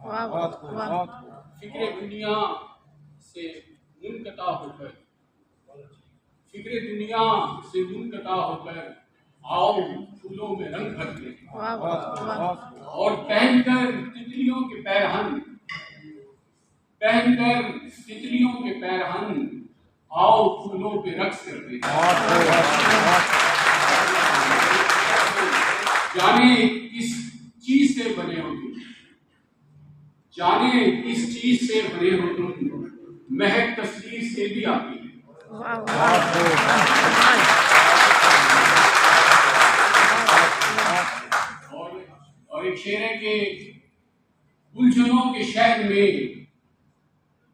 वाह वाह वाह। फिक्रे दुनिया से मुनक़ता होकर, फिक्रे दुनिया से मुनक़ता होकर आओ फूलों में रंग भर ले, वाह वाह वाह। और पहनकर तितलियों के पैरहन, पहनकर तितलियों के पैरहन आओ फूलों पे रक्स करते। जाने किस चीज से बने हो तुम, जाने किस चीज से बने हो तुम, महक तस्वीर से भी आती है। वाह वाह। और एक शेर है कि उलझनों के शहर में,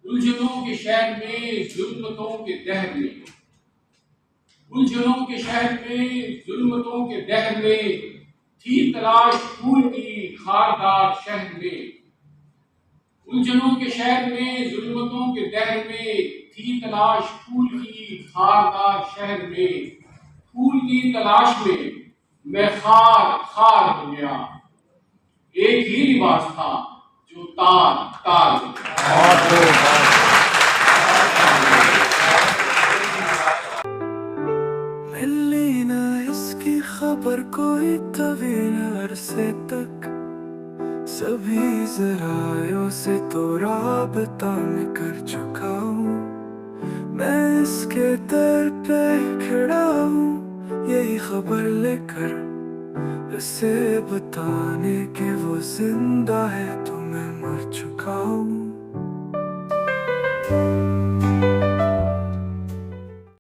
उलझनों के शहर में जुल्मतों के दहर में, उलझनों के शहर में जुल्मतों के दहर में थी तलाश फूल की खारदार शहर में, उलझनों के शहर में जुल्मतों के दहर में थी तलाश फूल की खारदार शहर में, फूल की तलाश में मैं खार खार हो गया, एक ही लिबास था जो तार तार हो गया। मिली न इसकी खबर कोई तवील अरसे तक, सभी जरायों से तो राबता में कर चुका हूँ। मैं इसके दर पे खड़ा हूँ यही खबर लेकर, उसे बताने के वो जिंदा है तो मैं मर चुका हूँ।